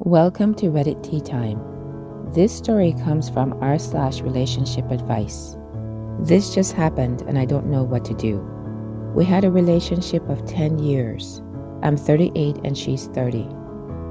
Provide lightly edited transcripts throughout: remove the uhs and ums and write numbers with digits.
Welcome to Reddit Tea Time. This story comes from r/relationship advice. This just happened and I don't know what to do. We had a relationship of 10 years. I'm 38 and she's 30.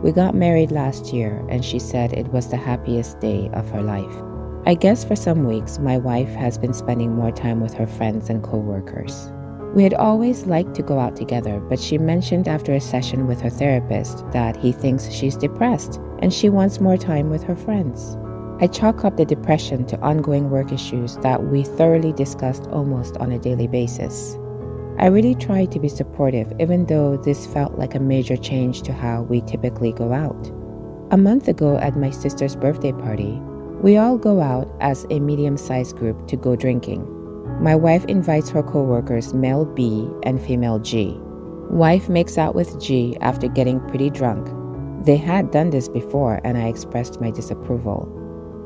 We got married last year and she said it was the happiest day of her life. I guess for some weeks my wife has been spending more time with her friends and co-workers. We had always liked to go out together, but she mentioned after a session with her therapist that he thinks she's depressed and she wants more time with her friends. I chalk up the depression to ongoing work issues that we thoroughly discussed almost on a daily basis. I really tried to be supportive, even though this felt like a major change to how we typically go out. A month ago at my sister's birthday party, we all go out as a medium-sized group to go drinking. My wife invites her co-workers male B and female G. Wife makes out with G after getting pretty drunk. They had done this before and I expressed my disapproval.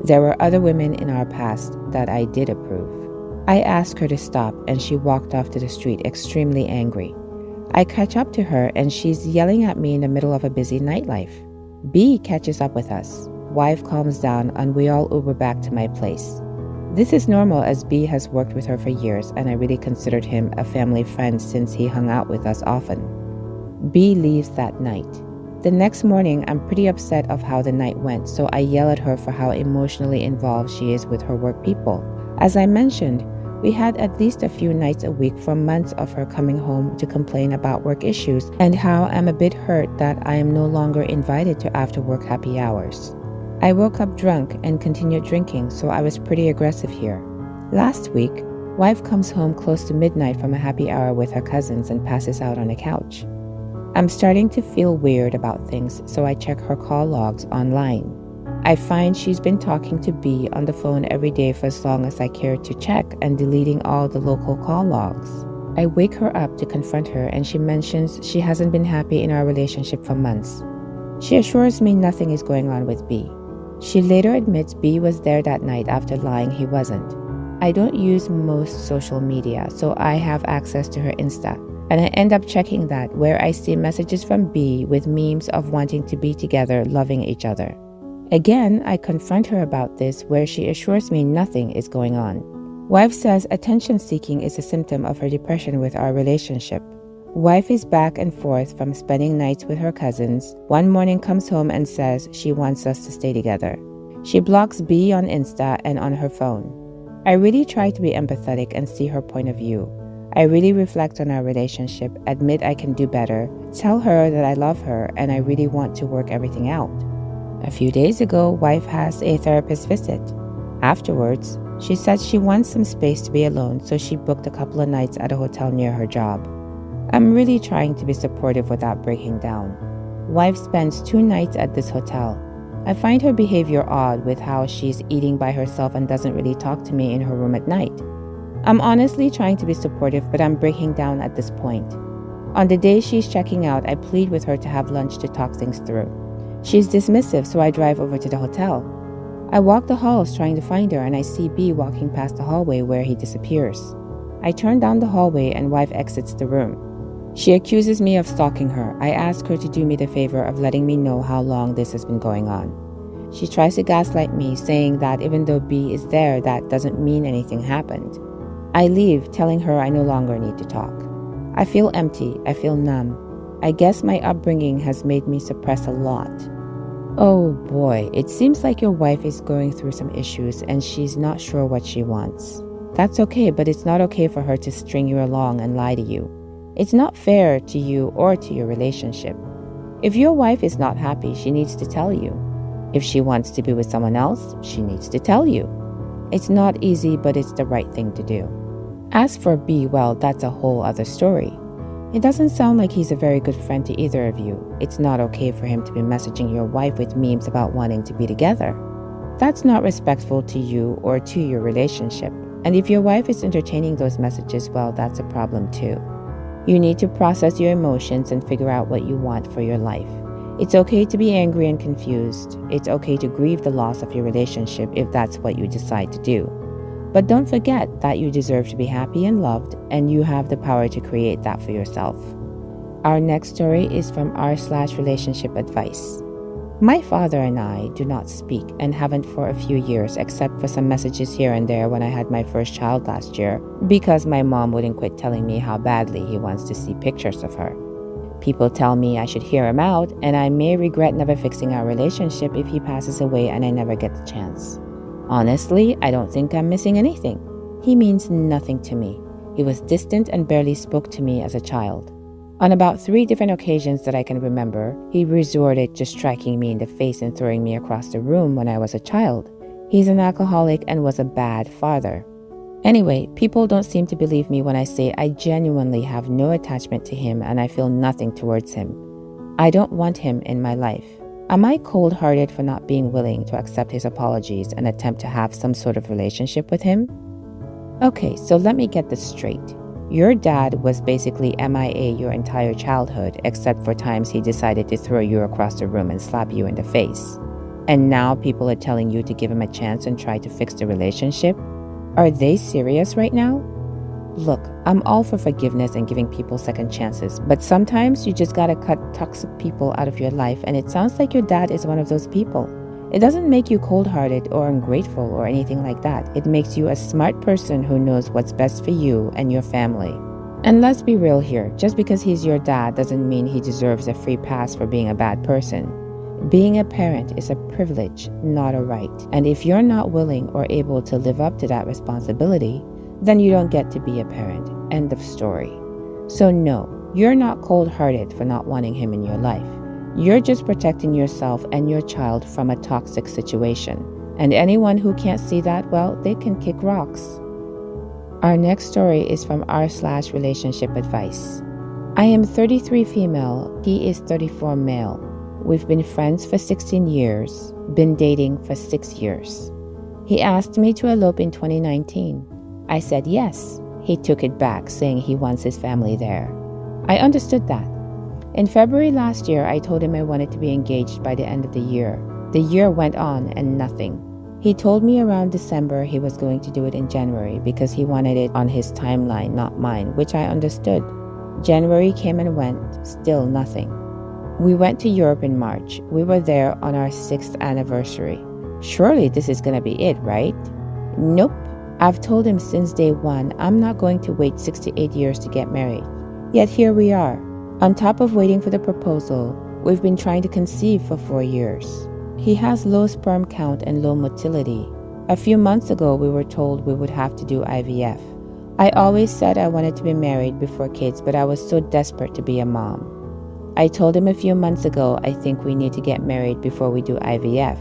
There were other women in our past that I did approve. I asked her to stop and she walked off to the street extremely angry. I catch up to her and she's yelling at me in the middle of a busy nightlife. B catches up with us. Wife calms down and we all Uber back to my place. This is normal as B has worked with her for years and I really considered him a family friend since he hung out with us often. B leaves that night. The next morning, I'm pretty upset of how the night went, so I yell at her for how emotionally involved she is with her work people. As I mentioned, we had at least a few nights a week for months of her coming home to complain about work issues and how I'm a bit hurt that I am no longer invited to after-work happy hours. I woke up drunk and continued drinking, so I was pretty aggressive here. Last week, wife comes home close to midnight from a happy hour with her cousins and passes out on a couch. I'm starting to feel weird about things, so I check her call logs online. I find she's been talking to B on the phone every day for as long as I cared to check and deleting all the local call logs. I wake her up to confront her and she mentions she hasn't been happy in our relationship for months. She assures me nothing is going on with B. She later admits B was there that night after lying he wasn't. I don't use most social media, so I have access to her Insta, and I end up checking that where I see messages from B with memes of wanting to be together, loving each other. Again, I confront her about this where she assures me nothing is going on. Wife says attention seeking is a symptom of her depression with our relationship. Wife is back and forth from spending nights with her cousins. One morning comes home and says she wants us to stay together. She blocks B on Insta and on her phone. I really try to be empathetic and see her point of view. I really reflect on our relationship, admit I can do better, tell her that I love her and I really want to work everything out. A few days ago, wife has a therapist visit. Afterwards, she said she wants some space to be alone, so she booked a couple of nights at a hotel near her job. I'm really trying to be supportive without breaking down. Wife spends 2 nights at this hotel. I find her behavior odd with how she's eating by herself and doesn't really talk to me in her room at night. I'm honestly trying to be supportive, but I'm breaking down at this point. On the day she's checking out, I plead with her to have lunch to talk things through. She's dismissive, so I drive over to the hotel. I walk the halls trying to find her and I see B walking past the hallway where he disappears. I turn down the hallway and wife exits the room. She accuses me of stalking her. I ask her to do me the favor of letting me know how long this has been going on. She tries to gaslight me, saying that even though B is there, that doesn't mean anything happened. I leave, telling her I no longer need to talk. I feel empty. I feel numb. I guess my upbringing has made me suppress a lot. Oh boy, it seems like your wife is going through some issues and she's not sure what she wants. That's okay, but it's not okay for her to string you along and lie to you. It's not fair to you or to your relationship. If your wife is not happy, she needs to tell you. If she wants to be with someone else, she needs to tell you. It's not easy, but it's the right thing to do. As for B, well, that's a whole other story. It doesn't sound like he's a very good friend to either of you. It's not okay for him to be messaging your wife with memes about wanting to be together. That's not respectful to you or to your relationship. And if your wife is entertaining those messages, well, that's a problem too. You need to process your emotions and figure out what you want for your life. It's okay to be angry and confused. It's okay to grieve the loss of your relationship if that's what you decide to do. But don't forget that you deserve to be happy and loved, and you have the power to create that for yourself. Our next story is from r/relationship advice. My father and I do not speak and haven't for a few years, except for some messages here and there when I had my first child last year, because my mom wouldn't quit telling me how badly he wants to see pictures of her. People tell me I should hear him out, and I may regret never fixing our relationship if he passes away and I never get the chance. Honestly, I don't think I'm missing anything. He means nothing to me. He was distant and barely spoke to me as a child. On about 3 different occasions that I can remember, he resorted to striking me in the face and throwing me across the room when I was a child. He's an alcoholic and was a bad father. Anyway, people don't seem to believe me when I say I genuinely have no attachment to him and I feel nothing towards him. I don't want him in my life. Am I cold-hearted for not being willing to accept his apologies and attempt to have some sort of relationship with him? Okay, so let me get this straight. Your dad was basically MIA your entire childhood, except for times he decided to throw you across the room and slap you in the face. And now people are telling you to give him a chance and try to fix the relationship? Are they serious right now? Look, I'm all for forgiveness and giving people second chances, but sometimes you just gotta cut toxic people out of your life, and it sounds like your dad is one of those people. It doesn't make you cold-hearted or ungrateful or anything like that. It makes you a smart person who knows what's best for you and your family. And let's be real here, just because he's your dad doesn't mean he deserves a free pass for being a bad person. Being a parent is a privilege, not a right. And if you're not willing or able to live up to that responsibility, then you don't get to be a parent. End of story. So no, you're not cold-hearted for not wanting him in your life. You're just protecting yourself and your child from a toxic situation. And anyone who can't see that, well, they can kick rocks. Our next story is from r/relationship advice. I am 33 female, he is 34 male. We've been friends for 16 years, been dating for 6 years. He asked me to elope in 2019. I said yes. He took it back, saying he wants his family there. I understood that. In February last year, I told him I wanted to be engaged by the end of the year. The year went on and nothing. He told me around December he was going to do it in January because he wanted it on his timeline, not mine, which I understood. January came and went, still nothing. We went to Europe in March. We were there on our 6th anniversary. Surely this is gonna be it, right? Nope. I've told him since day one I'm not going to wait 6 to 8 years to get married. Yet here we are. On top of waiting for the proposal, we've been trying to conceive for 4 years. He has low sperm count and low motility. A few months ago, we were told we would have to do IVF. I always said I wanted to be married before kids, but I was so desperate to be a mom. I told him a few months ago I think we need to get married before we do IVF.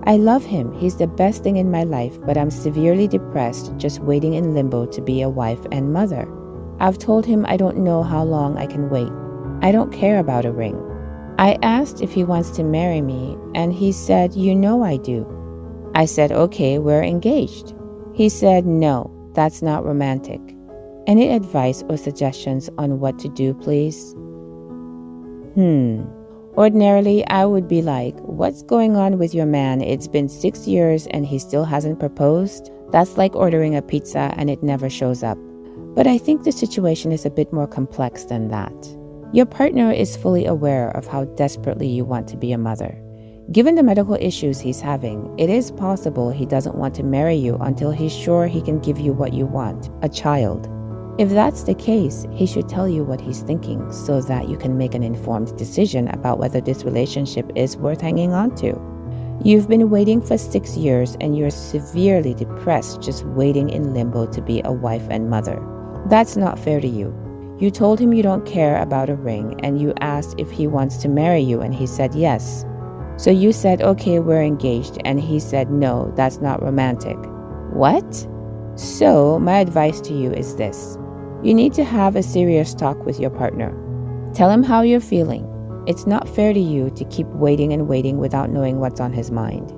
I love him, he's the best thing in my life, but I'm severely depressed just waiting in limbo to be a wife and mother. I've told him I don't know how long I can wait. I don't care about a ring. I asked if he wants to marry me, and he said, "You know I do." I said, "Okay, we're engaged." He said, "No, that's not romantic." Any advice or suggestions on what to do, please? Ordinarily, I would be like, what's going on with your man? It's been 6 years and he still hasn't proposed? That's like ordering a pizza and it never shows up. But I think the situation is a bit more complex than that. Your partner is fully aware of how desperately you want to be a mother. Given the medical issues he's having, it is possible he doesn't want to marry you until he's sure he can give you what you want, a child. If that's the case, he should tell you what he's thinking so that you can make an informed decision about whether this relationship is worth hanging on to. You've been waiting for 6 years and you're severely depressed just waiting in limbo to be a wife and mother. That's not fair to you. You told him you don't care about a ring and you asked if he wants to marry you and he said yes. So you said, "Okay, we're engaged," and he said, "No, that's not romantic." What? So my advice to you is this. You need to have a serious talk with your partner. Tell him how you're feeling. It's not fair to you to keep waiting and waiting without knowing what's on his mind.